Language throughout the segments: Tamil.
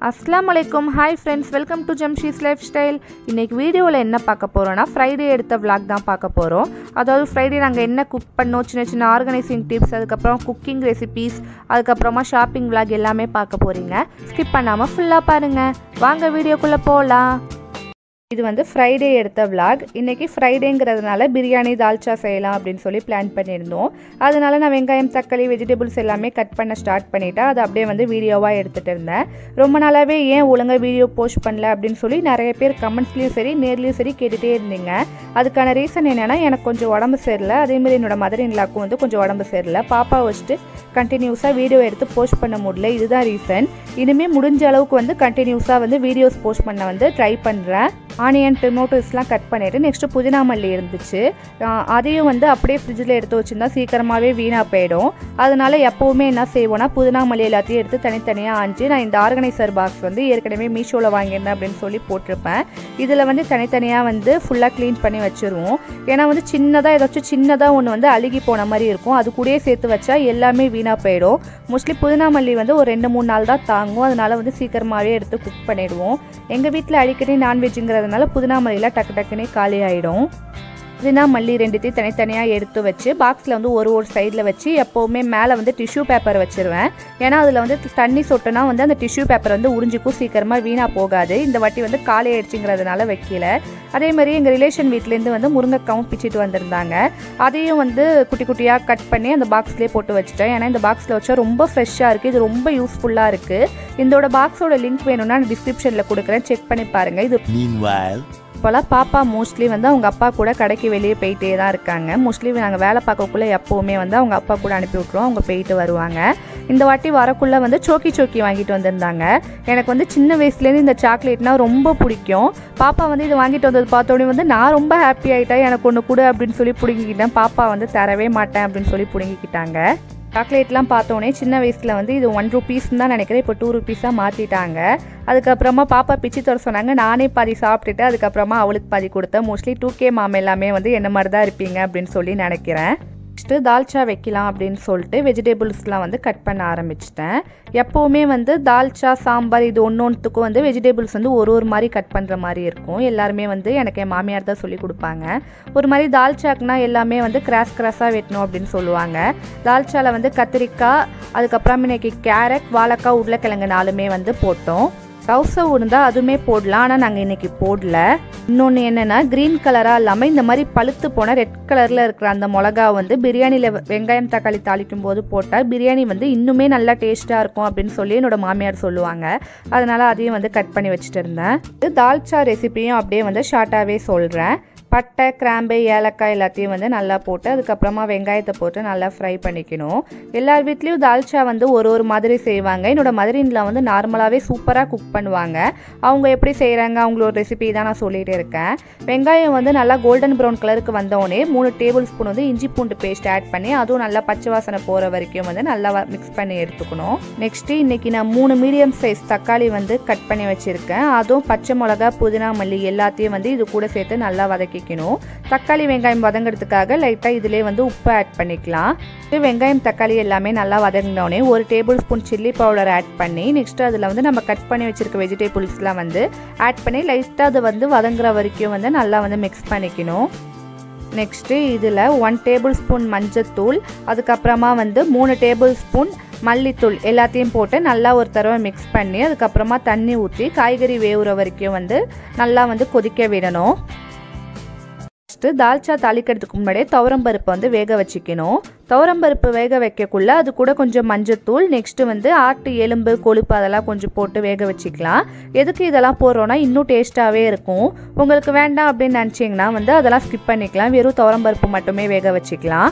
अस्सलामुअलैकुम hi friends welcome to Jamshi's Lifestyle इनके वीडियो என்ன பார்க்க போறோம்னா ஃப்ரைடே எடுத்த vlog தான் பார்க்க போறோம் அதாவது ஃப்ரைடே நாங்க என்ன குக் பண்ணோம் சின்ன சின்ன ஆர்கனைசிங் டிப்ஸ் அதுக்கு அப்புறம் குக்கிங் ரெசிபீஸ் அதுக்கு அப்புறமா ஷாப்பிங் vlog எல்லாமே பார்க்க போறீங்க ஸ்கிப் பண்ணாம ஃபுல்லா பாருங்க வாங்க வீடியோக்குள்ள போலாம் இது வந்து ஃப்ரைடே எடுத்த vlog இன்னைக்கு ஃப்ரைடேங்கிறதுனால பிரியாணி தால்ச்சா செய்யலாம் அப்படினு சொல்லி பிளான் பண்ணிருந்தோம் அதனால நான் வெங்காயம் தக்காளி வெஜிடபிள்ஸ் எல்லாமே கட் பண்ண ஸ்டார்ட் பண்ணிட்டேன் அது அப்படியே வந்து வீடியோவா எடுத்துட்டு இருந்தேன் ரொம்ப நாளாவே ஏன் ஒழுங்கா வீடியோ போஸ்ட் பண்ணல அப்படினு சொல்லி நிறைய பேர் கமெண்ட்ஸ்லயும் சரி நேர்லயும் சரி கேட்டுட்டே இருந்தீங்க அதுக்கான ரீசன் என்னன்னா எனக்கு கொஞ்சம் உடம்பு சரியில்லை அதே மாதிரி என்னோட மதர் இன் லாக்கு வந்து கொஞ்சம் உடம்பு சரியில்லை பாப்பா வச்சிட்டு கண்டினியூஸா வீடியோ எடுத்து போஸ்ட் பண்ண முடியல இதுதான் ரீசன் இனிமே முடிஞ்ச அளவுக்கு வந்து கண்டினியூஸா வந்து வீடியோஸ் போஸ்ட் பண்ண வந்து ட்ரை பண்றேன் ஆனியன் டொமேட்டோஸ்லாம் கட் பண்ணிட்டு நெக்ஸ்ட் புதினா மல்லி இருந்துச்சு அதையும் வந்து அப்படியே ஃப்ரிட்ஜில் எடுத்து வச்சிருந்தா சீக்கிரமாகவே வீணாக போயிடும் அதனால எப்போவுமே என்ன செய்வோன்னா புதினா மல்லி எல்லாத்தையும் எடுத்து தனித்தனியாக ஆஞ்சு நான் இந்த ஆர்கனைசர் பாக்ஸ் வந்து ஏற்கனவே மீஷோவில் வாங்கியிருந்தேன் அப்படின்னு சொல்லி போட்டிருப்பேன் இதில் வந்து தனித்தனியாக வந்து ஃபுல்லாக க்ளீன் பண்ணி வச்சுருவோம் ஏன்னா வந்து சின்னதாக ஏதாச்சும் சின்னதாக ஒன்று வந்து அழுகி போன மாதிரி இருக்கும் அது கூடயே சேர்த்து வச்சா எல்லாமே வீணாக போயிடும் மோஸ்ட்லி புதினா மல்லி வந்து ஒரு 2-3 நாள் தான் தாங்கும் அதனால வந்து சீக்கிரமாகவே எடுத்து குக் பண்ணிடுவோம் எங்கள் வீட்டில் அடிக்கடி நான்வெஜ்ஜுங்கிறதுனால புதினா மல்லியில் டக்கு டக்குனே காலி ஆகிடும் புதினா மல்லி ரெண்டுத்தையும் தனித்தனியாக எடுத்து வச்சு பாக்ஸில் வந்து ஒரு சைடில் வச்சு எப்போவுமே மேலே வந்து டிஷ்யூ பேப்பர் வச்சுருவேன் ஏன்னா அதில் வந்து தண்ணி சொட்டுனா வந்து அந்த டிஷ்யூ பேப்பர் வந்து உறிஞ்சிக்கும் சீக்கிரமாக வீணாக போகாது இந்த வாட்டி வந்து காலி ஆயிடுச்சுங்கிறதுனால வைக்கல அதே மாதிரி எங்கள் ரிலேஷன் வீட்டிலேருந்து வந்து முருங்கைக்காவும் பிச்சுட்டு வந்திருந்தாங்க அதையும் வந்து குட்டி குட்டியாக கட் பண்ணி அந்த பாக்ஸ்லேயே போட்டு வச்சுட்டேன் ஏன்னா இந்த பாக்ஸில் வச்சா ரொம்ப ஃப்ரெஷ்ஷாக இருக்குது இது ரொம்ப யூஸ்ஃபுல்லாக இருக்குது இதோட பாக்ஸோட லிங்க் வேணும்னா நான் டிஸ்கிரிப்ஷனில் கொடுக்குறேன் செக் பண்ணி பாருங்கள் இது இப்போலாம் பாப்பா மோஸ்ட்லி வந்து அவங்க அப்பா கூட கடைக்கு வெளியே போயிட்டே தான் இருக்காங்க மோஸ்ட்லி நாங்கள் வேலை பார்க்கக்குள்ளே எப்போவுமே வந்து அவங்க அப்பா கூட அனுப்பி விட்ருவோம் அவங்க போயிட்டு வருவாங்க இந்த வாட்டி வரக்குள்ளே வந்து சோக்கி வாங்கிட்டு வந்திருந்தாங்க எனக்கு வந்து சின்ன வயசுலேருந்து இந்த சாக்லேட்னா ரொம்ப பிடிக்கும் பாப்பா வந்து இது வாங்கிட்டு வந்தது பார்த்தோன்னே வந்து நான் ரொம்ப ஹாப்பி ஆகிட்டேன் எனக்கு ஒன்று கொடு அப்படின்னு சொல்லி பிடுங்கிக்கிட்டேன் பாப்பா வந்து தரவே மாட்டேன் அப்படின்னு சொல்லி பிடுங்கிக்கிட்டாங்க சாக்லேட்லாம் பார்த்தோன்னே சின்ன வயசில் வந்து இது 1 ரூபீஸ்ன்னு தான் நினைக்கிறேன் இப்போ 2 ரூபீஸாக மாற்றிட்டாங்க அதுக்கப்புறமா பாப்பா பிச்சு தர சொன்னாங்க நானே பாதி சாப்பிட்டுட்டு அதுக்கப்புறமா அவளுக்கு பாதி கொடுத்தேன் மோஸ்ட்லி 2K மாம் எல்லாமே வந்து என்ன மாதிரி தான் இருப்பீங்க அப்படின்னு சொல்லி நினைக்கிறேன் நெக்ஸ்ட்டு தால்ச்சா வைக்கலாம் அப்படின்னு சொல்லிட்டு வெஜிடபிள்ஸ்லாம் வந்து கட் பண்ண ஆரம்பிச்சிட்டேன் எப்போவுமே வந்து தால்ச்சா சாம்பார் இது ஒன்றுத்துக்கும் வந்து வெஜிடபிள்ஸ் வந்து ஒரு மாதிரி கட் பண்ணுற மாதிரி இருக்கும் எல்லாருமே வந்து எனக்கு என் மாமியார் தான் சொல்லி கொடுப்பாங்க ஒரு மாதிரி தால்ச்சாக்குனா எல்லாமே வந்து கிராஸாக வெட்டணும் அப்படின்னு சொல்லுவாங்க தால்ச்சாவில் வந்து கத்திரிக்காய் அதுக்கப்புறம் இன்னைக்கு கேரட் வாழைக்காய் உருளைக்கிழங்கு 4மே வந்து போட்டோம் கவுசை உருந்தா அதுவுமே போடலாம் ஆனால் நாங்கள் இன்றைக்கி போடல இன்னொன்று என்னென்னா க்ரீன் கலராக இல்லாமல் இந்த மாதிரி பழுத்து போனால் ரெட் கலரில் இருக்கிற அந்த மிளகா வந்து பிரியாணியில் வெங்காயம் தக்காளி தாளிக்கும் போது போட்டால் பிரியாணி வந்து இன்னுமே நல்லா டேஸ்ட்டாக இருக்கும் அப்படின்னு சொல்லி என்னோட மாமியார் சொல்லுவாங்க அதனால் அதையும் வந்து கட் பண்ணி வச்சுட்டு இருந்தேன் இது தால்ச்சா ரெசிபியும் அப்படியே வந்து ஷார்ட்டாகவே சொல்கிறேன் பட்டை கிராம்பு ஏலக்காய் எல்லாத்தையும் வந்து நல்லா போட்டு அதுக்கப்புறமா வெங்காயத்தை போட்டு நல்லா ஃப்ரை பண்ணிக்கணும் எல்லார் வீட்லேயும் தால்ச்சா வந்து ஒரு மாதிரி செய்வாங்க என்னோட மதர் இன் லா வந்து நார்மலாகவே சூப்பராக குக் பண்ணுவாங்க அவங்க எப்படி செய்கிறாங்க அவங்களோட ரெசிபி தான் நான் சொல்லிகிட்டே இருக்கேன் வெங்காயம் வந்து நல்லா கோல்டன் ப்ரௌன் கலருக்கு வந்தோடனே 3 டேபிள் ஸ்பூன் வந்து இஞ்சி பூண்டு பேஸ்ட் ஆட் பண்ணி அதுவும் நல்லா பச்சை வாசனை போகிற வரைக்கும் வந்து நல்லா மிக்ஸ் பண்ணி எடுத்துக்கணும் நெக்ஸ்ட்டு இன்றைக்கி நான் 3 மீடியம் சைஸ் தக்காளி வந்து கட் பண்ணி வச்சுருக்கேன் அதுவும் பச்சை மிளகா புதினா மல்லி எல்லாத்தையும் வந்து இது கூட சேர்த்து நல்லா வதக்கி தக்காளி வெங்காயம் வதங்கிறதுக்காக லைட்டாக இதிலே வந்து உப்பு ஆட் பண்ணிக்கலாம் வெங்காயம் தக்காளி எல்லாமே நல்லா வதங்கினோடனே 1 tablespoon chilli powder add பண்ணி நெக்ஸ்ட் அதில் வந்து நம்ம கட் பண்ணி வச்சிருக்க வெஜிடபிள்ஸ்லாம் வந்து ஆட் பண்ணி லைட்டாக அது வந்து வதங்குற வரைக்கும் வந்து நல்லா வந்து மிக்ஸ் பண்ணிக்கணும் நெக்ஸ்ட்டு இதில் 1 டேபிள் ஸ்பூன் மஞ்சத்தூள் அதுக்கப்புறமா வந்து 3 டேபிள் ஸ்பூன் மல்லித்தூள் எல்லாத்தையும் போட்டு நல்லா ஒரு தடவை மிக்ஸ் பண்ணி அதுக்கப்புறமா தண்ணி ஊற்றி காய்கறி வேவுற வரைக்கும் வந்து நல்லா வந்து கொதிக்க விடணும் தால்ச்சா தாளிக்கிறதுக்கு முன்னாடியே துவரம்பருப்பு வந்து வேக வச்சுக்கணும் துவரம்பருப்பு வேக வைக்கக்குள்ள அது கூட கொஞ்சம் மஞ்சத்தூள் நெக்ஸ்ட்டு வந்து ஆட்டு எலும்பு கொழுப்பு அதெல்லாம் கொஞ்சம் போட்டு வேக வச்சுக்கலாம் எதுக்கு இதெல்லாம் போடுறோன்னா இன்னும் டேஸ்ட்டாகவே இருக்கும் உங்களுக்கு வேண்டாம் அப்படின்னு நினச்சிங்கன்னா வந்து அதெல்லாம் ஸ்கிப் பண்ணிக்கலாம் வெறும் துவரம்பருப்பு மட்டுமே வேக வச்சுக்கலாம்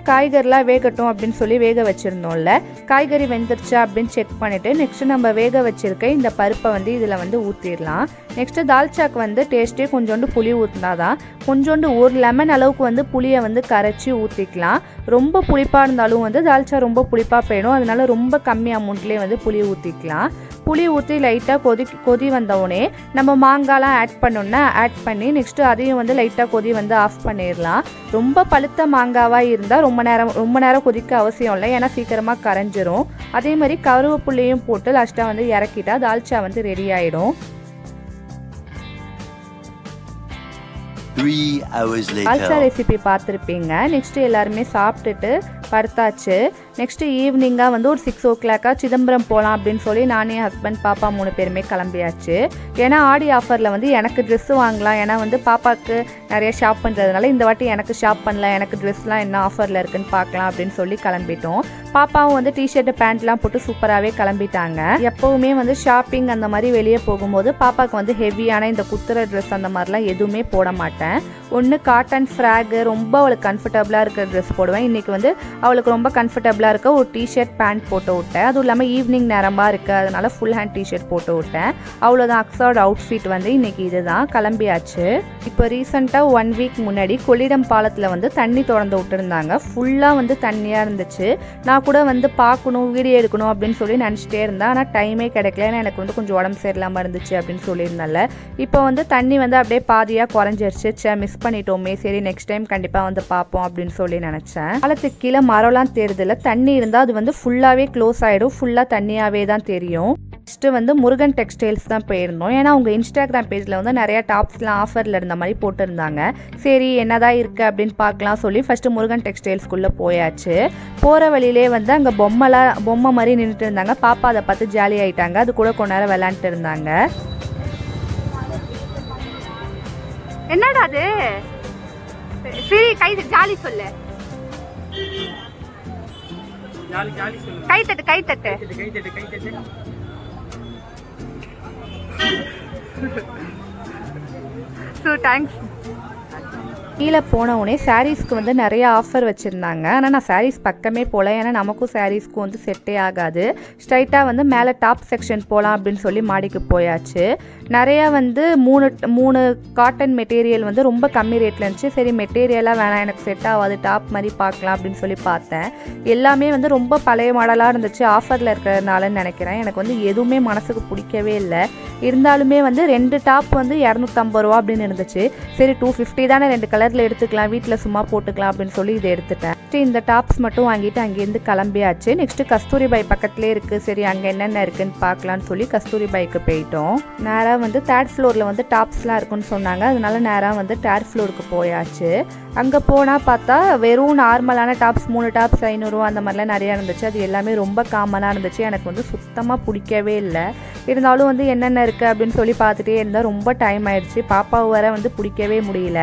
காய்கறிலாம் வேகட்டும் அப்படின்னு சொல்லி வேக வச்சுருந்தோம்ல காய்கறி வெந்துருச்சா அப்படின்னு செக் பண்ணிவிட்டு நெக்ஸ்ட்டு நம்ம வேக வச்சுருக்க இந்த பருப்பை வந்து இதில் வந்து ஊற்றிடலாம் நெக்ஸ்ட்டு தால்ச்சாக்கு வந்து டேஸ்ட்டே கொஞ்சோண்டு புளி ஊற்றினாதான் கொஞ்சோண்டு 1 லெமன் அளவுக்கு வந்து புளியை வந்து கரைச்சி ஊற்றிக்கலாம் ரொம்ப புளிப்பாக இருந்தாலும் வந்து தால்ச்சா ரொம்ப புளிப்பாக போயிடும் அதனால ரொம்ப கம்மி அமௌண்ட்லேயே வந்து புளி ஊற்றிக்கலாம் புளி ஊற்றி லைட்டாக கொதி வந்தவுடனே நம்ம மாங்காய்லாம் ஆட் பண்ணி நெக்ஸ்ட்டு அதையும் வந்து லைட்டாக கொதி வந்து ஆஃப் பண்ணிடலாம். ரொம்ப பழுத்த மாங்காவாக இருந்தால் ரொம்ப நேரம் கொதிக்க அவசியம் இல்லை, ஏன்னா சீக்கிரமாக கரைஞ்சிரும். அதே மாதிரி கருவேப்பிலையும் போட்டு லாஸ்ட்டாக வந்து இறக்கிட்டா தால்ச்சா வந்து ரெடி ஆகிடும். 3 hours later. தால்ச்சா ரெசிபி பார்த்துருப்பீங்க. நெக்ஸ்ட்டு எல்லாருமே சாப்பிட்டுட்டு படுத்தாச்சு. நெக்ஸ்ட்டு ஈவினிங்காக வந்து ஒரு 6 o'clock சிதம்பரம் போகலாம் அப்படின்னு சொல்லி நானே ஹஸ்பண்ட் பாப்பா 3 பேருமே கிளம்பியாச்சு. ஏன்னா ஆடி ஆஃபரில் வந்து எனக்கு ட்ரெஸ்ஸு வாங்கலாம், ஏன்னா வந்து பாப்பாவுக்கு நிறைய ஷாப் பண்ணுறதுனால இந்த வாட்டி எனக்கு ஷாப் பண்ணலாம், எனக்கு ட்ரெஸ்லாம் என்ன ஆஃபரில் இருக்குன்னு பார்க்கலாம் அப்படின்னு சொல்லி கிளம்பிட்டோம். பாப்பாவும் வந்து டிஷர்ட்டு பேண்ட்லாம் போட்டு சூப்பராகவே கிளம்பிட்டாங்க. எப்போவுமே வந்து ஷாப்பிங் அந்த மாதிரி வெளியே போகும்போது பாப்பாவுக்கு வந்து ஹெவியான இந்த குத்துற ட்ரெஸ் அந்த மாதிரிலாம் எதுவுமே போட மாட்டேன். ஒன்று காட்டன் ஃப்ராகு ரொம்ப அவளுக்கு கம்ஃபர்டபுளாக இருக்கிற ட்ரெஸ் போடுவேன். இன்றைக்கி வந்து அவளுக்கு ரொம்ப கம்ஃபர்டபுளாக இருக்க ஒரு டிஷர்ட் பேண்ட் போட்டு விட்டேன். அதுவும் இல்லாமல் ஈவினிங் நேரமாக இருக்குது, அதனால ஃபுல் ஹேண்ட் டிஷர்ட் போட்டு விட்டேன். அவ்வளோதான் அக்ஸார்ட் அவுட்ஃபிட் வந்து இன்றைக்கி இதுதான். கிளம்பியாச்சு. இப்போ ரீசெண்டாக 1 week முன்னாடி கொள்ளிடம் பாலத்தில் வந்து தண்ணி திறந்து விட்டுருந்தாங்க. ஃபுல்லாக வந்து தண்ணியாக இருந்துச்சு. நான் கூட வந்து பார்க்கணும், வீடியோ எடுக்கணும் அப்படின்னு சொல்லி நினச்சிட்டே இருந்தேன். ஆனால் டைமே கிடைக்கல, ஏன்னா எனக்கு வந்து கொஞ்சம் உடம்பு சரியில்லாமல் இருந்துச்சு அப்படின்னு சொல்லியிருந்தால. இப்போ வந்து தண்ணி வந்து அப்படியே பாதியாக குறைஞ்சிருச்சு. மிஸ் பண்ணிட்டோமே, சரி நெக்ஸ்ட் டைம் கண்டிப்பாக வந்து பார்ப்போம் அப்படின்னு சொல்லி நினச்சேன். பாலத்துக்கு கீழே மரம்லாம் தெரியுதுல, தண்ணி இருந்தால் அது வந்து ஃபுல்லாகவே க்ளோஸ் ஆகிடும், ஃபுல்லாக தண்ணியாகவே தான் தெரியும். நெக்ஸ்ட்டு வந்து முருகன் டெக்ஸ்டைல்ஸ் தான் போயிருந்தோம். ஏன்னா அவங்க இன்ஸ்டாகிராம் பேஜில் வந்து நிறையா டாப்ஸ்லாம் ஆஃபரில் இருந்த மாதிரி போட்டிருந்தாங்க. சரி என்னதான் இருக்குது அப்படின்னு பார்க்கலாம் சொல்லி ஃபஸ்ட்டு முருகன் டெக்ஸ்டைல்ஸ்குள்ளே போயாச்சு. போகிற வழியிலே வந்து அங்கே பொம்மை மாதிரி நின்றுட்டு இருந்தாங்க. பாப்பா அதை பார்த்து ஜாலி ஆகிட்டாங்க. அது கூட கொஞ்ச நேரம் விளையாண்டுட்டு இருந்தாங்க. என்னடா அது? சரி கை ஜாலி சொல்லு, கை தட்டு. So thanks. கீழே போனவுடனே சாரீஸ்க்கு வந்து நிறைய ஆஃபர் வச்சுருந்தாங்க. ஆனால் நான் சாரீஸ் பக்கமே போகல, ஏன்னா நமக்கும் சாரீஸ்க்கும் வந்து செட்டே ஆகாது. ஸ்ட்ரைட்டாக வந்து மேலே டாப் செக்ஷன் போகலாம் அப்படின்னு சொல்லி மாடிக்கு போயாச்சு. நிறையா வந்து மூணு காட்டன் மெட்டீரியல் வந்து ரொம்ப கம்மி ரேட்டில் இருந்துச்சு. சரி மெட்டீரியலாக வேணாம், எனக்கு செட் ஆகாது, டாப் மாதிரி பார்க்கலாம் அப்படின்னு சொல்லி பார்த்தேன். எல்லாமே வந்து ரொம்ப பழைய மாடலாக இருந்துச்சு. ஆஃபரில் இருக்கிறதுனாலன்னு நினைக்கிறேன். எனக்கு வந்து எதுவுமே மனசுக்கு பிடிக்கவே இல்லை. இருந்தாலுமே வந்து 2 டாப் வந்து 250 ரூபா அப்படின்னு இருந்துச்சு. சரி 250 தானே, 2 கலரில் எடுத்துக்கலாம், வீட்டில் சும்மா போட்டுக்கலாம் அப்படின்னு சொல்லி இதை எடுத்துட்டேன். இந்த டாப்ஸ் மட்டும் வாங்கிட்டு அங்கேருந்து கிளம்பியாச்சு. நெக்ஸ்ட்டு கஸ்தூரிபாய் பக்கத்துலேயே இருக்குது. சரி அங்கே என்னென்ன இருக்குன்னு பார்க்கலான்னு சொல்லி கஸ்தூரிபாய்க்கு போயிட்டோம். நேராக வந்து 3rd ஃப்ளோரில் வந்து டாப்ஸ்லாம் இருக்குன்னு சொன்னாங்க. அதனால நேராக வந்து 3rd ஃப்ளோருக்கு போயாச்சு. அங்கே போனால் பார்த்தா வெறும் நார்மலான டாப்ஸ் 3 டாப்ஸ் 500 ரூபா அந்த மாதிரிலாம் நிறையா இருந்துச்சு. அது எல்லாமே ரொம்ப காமனாக இருந்துச்சு. எனக்கு வந்து சுத்தமாக பிடிக்கவே இல்லை. இருந்தாலும் வந்து என்னென்ன இருக்குது அப்படின்னு சொல்லி பார்த்துட்டே இருந்தால் ரொம்ப டைம் ஆயிடுச்சு. பாப்பாவை வர வந்து பிடிக்கவே முடியல.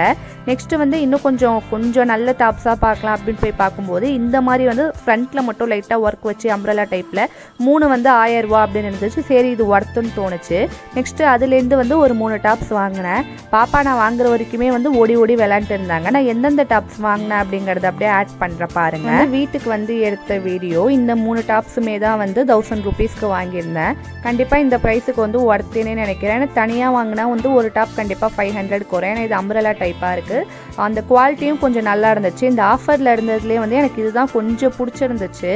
நெக்ஸ்ட்டு வந்து இன்னும் கொஞ்சம் நல்ல டாப்ஸாக பார்க்கலாம் அப்படின்னு போய் பார்க்கும்போது இந்த மாதிரி வந்து ஃப்ரண்ட்டில் மட்டும் லைட்டாக ஒர்க் வச்சு அம்ப்ரெல்லா டைப்பில் 3 வந்து 1000 ரூபா அப்படின்னு இருந்துச்சு. சரி இது ஒர்த்துன்னு தோணுச்சு. நெக்ஸ்ட்டு அதுலேருந்து வந்து ஒரு 3 டாப்ஸ் வாங்கினேன். பாப்பா நான் வாங்குற வரைக்குமே வந்து ஓடி விளையாண்டுட்டு இருந்தாங்க. நான் எந்தெந்த டாப்ஸ் வாங்கினேன் அப்படிங்கிறத அப்படியே ஆட் பண்ணுறேன் பாருங்க. வீட்டுக்கு வந்து எடுத்த வீடியோ. இந்த 3 டாப்ஸுமே தான் வந்து 1000 ருபீஸ்க்கு வாங்கியிருந்தேன். கண்டிப்பாக இந்த ப்ரைஸுக்கு வந்து ஒர்த்துன்னே நினைக்கிறேன். ஏன்னா தனியாக வாங்கினா வந்து ஒரு டாப் கண்டிப்பாக 500 குறையும். ஏன்னா இது அம்ப்ரெல்லா டைப்பாக இருக்குது. அந்த குவாலிட்டியும் கொஞ்சம் நல்லா இருந்துச்சு. இந்த ஆஃபரில் இருந்ததுலேயே வந்து எனக்கு இதுதான் கொஞ்சம் பிடிச்சிருந்துச்சு.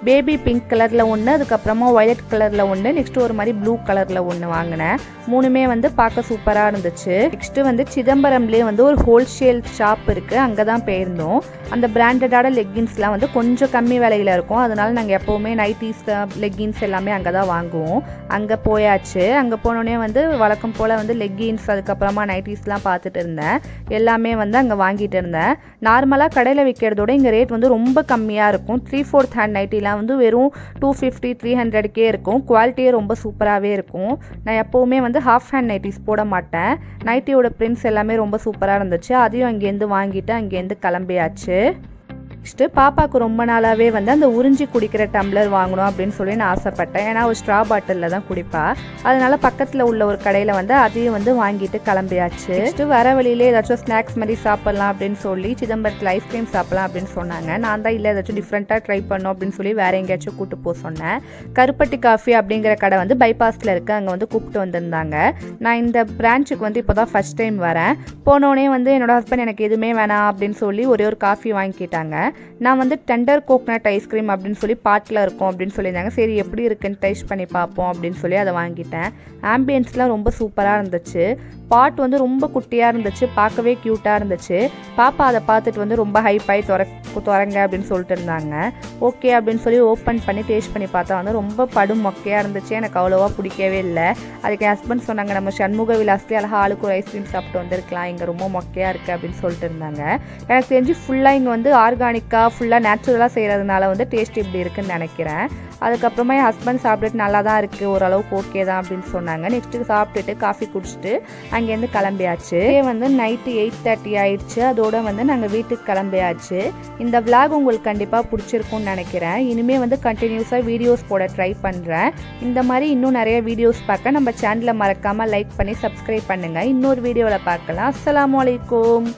பேபி பிங்க் கலரில் ஒன்று, அதுக்கப்புறமா வயலட் கலரில் ஒன்று, நெக்ஸ்ட்டு ஒரு மாதிரி ப்ளூ கலரில் ஒன்று வாங்கினேன். 3மே வந்து பார்க்க சூப்பராக இருந்துச்சு. நெக்ஸ்ட்டு வந்து சிதம்பரம்லேயே வந்து ஒரு ஹோல்சேல் ஷாப் இருக்குது, அங்கே தான் போயிருந்தோம். அந்த பிராண்டடான லெக்கின்ஸ்லாம் வந்து கொஞ்சம் கம்மி விலையில் இருக்கும். அதனால நாங்கள் எப்போவுமே நைட்டிஸ் லெக்கின்ஸ் எல்லாமே அங்கே தான் வாங்குவோம். அங்கே போயாச்சு. அங்கே போனோடனே வந்து வழக்கம் போல் வந்து லெக்கின்ஸ் அதுக்கப்புறமா நைட்டிஸ்லாம் பார்த்துட்டு இருந்தேன். எல்லாமே வந்து அங்கே வாங்கிட்டு இருந்தேன். நார்மலாக கடையில் விற்கிறதோட இங்கே ரேட் வந்து ரொம்ப கம்மியாக இருக்கும். 3/4 ஹேண்ட் நைட்டிலாம் வந்து வெறும் 250-300க்கே இருக்கும். குவாலிட்டியே ரொம்ப சூப்பராகவே இருக்கும். நான் எப்போவுமே வந்து ஹாஃப் ஹேண்ட் நைட்டிஸ் போட மாட்டேன். நைட்டியோட பிரிண்ட்ஸ் எல்லாமே ரொம்ப சூப்பராக இருந்துச்சு. அதையும் அங்கேருந்து வாங்கிட்டு அங்கேருந்து கிளம்பியாச்சு. நெக்ஸ்ட்டு பாப்பாவுக்கு ரொம்ப நாளாகவே வந்து அந்த உறிஞ்சி குடிக்கிற டம்ளர் வாங்கணும் அப்படின்னு சொல்லி நான் ஆசைப்பட்டேன். ஏன்னா ஒரு ஸ்ட்ரா பாட்டிலில் தான் குடிப்பா. அதனால பக்கத்தில் உள்ள ஒரு கடையில் வந்து அதையும் வந்து வாங்கிட்டு கிளம்பியாச்சு. நெக்ஸ்ட்டு வர வழியிலே ஏதாச்சும் ஸ்நாக்ஸ் மாதிரி சாப்பிட்லாம் அப்படின்னு சொல்லி சிதம்பரத்தில் ஐஸ்கிரீம் சாப்பிட்லாம் அப்படின்னு சொன்னாங்க. நான் தான் இல்லை ஏதாச்சும் டிஃப்ரெண்ட்டாக ட்ரை பண்ணோம் அப்படின்னு சொல்லி வேறு எங்கேயாச்சும் கூப்பிட்டு போக சொன்னேன். கருப்பட்டி காஃபி அப்படிங்கிற கடை வந்து பைபாஸில் இருக்குது, அங்கே வந்து கூப்பிட்டு வந்திருந்தாங்க. நான் இந்த பிரான்ச்சுக்கு வந்து இப்போ தான் ஃபஸ்ட் டைம் வரேன். போனோடனே வந்து என்னோடய ஹஸ்பண்ட் எனக்கு எதுவுமே வேணாம் அப்படின்னு சொல்லி ஒரே ஒரு காஃபி வாங்கிக்கிட்டாங்க. நான் வந்து டெண்டர் கோகனட் ஐஸ்கிரீம் அப்படின்னு சொல்லி பாட்டில் இருக்கும் அப்படின்னு சொல்லியிருந்தாங்க. சரி எப்படி இருக்குன்னு டேஸ்ட் பண்ணி பார்ப்போம் அப்படின்னு சொல்லி அதை வாங்கிட்டேன். ஆம்பியன்ஸ்லாம் ரொம்ப சூப்பராக இருந்துச்சு. பாட் வந்து ரொம்ப குட்டியாக இருந்துச்சு, பார்க்கவே க்யூட்டாக இருந்துச்சு. பாப்பா அதை பார்த்துட்டு வந்து ரொம்ப ஹைப்பாகி திறங்க அப்படின்னு சொல்லிட்டு இருந்தாங்க. ஓகே அப்படின்னு சொல்லி ஓப்பன் பண்ணி டேஸ்ட் பண்ணி பார்த்தா வந்து ரொம்ப படும் மொக்கையாக இருந்துச்சு. எனக்கு அவ்வளோவா பிடிக்கவே இல்லை. அதுக்கு என் ஹஸ்பண்ட் சொன்னாங்க, நம்ம சண்முக விலாஸ்லேயே அழகாக ஆளுக்கு ஒரு ஐஸ்கிரீம் சாப்பிட்டு வந்துருக்கலாம், இங்கே ரொம்ப மொக்கையாக இருக்குது அப்படின்னு சொல்லிட்டு இருந்தாங்க. எனக்கு தெரிஞ்சு ஃபுல்லாக இங்கே வந்து ஆர்கானிக்காக ஃபுல்லாக நேச்சுரலாக செய்கிறதுனால வந்து டேஸ்ட் இப்படி இருக்குதுன்னு நினைக்கிறேன். அதுக்கப்புறமா என் ஹஸ்பண்ட் சாப்பிட்டுட்டு நல்லா தான் இருக்குது, ஓரளவுக்கு ஓகே தான் அப்படின்னு சொன்னாங்க. நெக்ஸ்ட்டு சாப்பிட்டுட்டு காஃபி குடிச்சிட்டு அங்கேருந்து கிளம்பியாச்சு. வந்து நைட்டு 8:30 ஆயிடுச்சு. அதோட வந்து நாங்கள் வீட்டுக்கு கிளம்பியாச்சு. இந்த விளாக் உங்களுக்கு கண்டிப்பாக பிடிச்சிருக்கும்னு நினைக்கிறேன். இனிமேல் வந்து கண்டினியூஸாக வீடியோஸ் போட ட்ரை பண்ணுறேன். இந்த மாதிரி இன்னும் நிறைய வீடியோஸ் பார்க்க நம்ம சேனலை மறக்காமல் லைக் பண்ணி சப்ஸ்கிரைப் பண்ணுங்கள். இன்னொரு வீடியோவில் பார்க்கலாம். அஸ்ஸலாமு அலைக்கும்.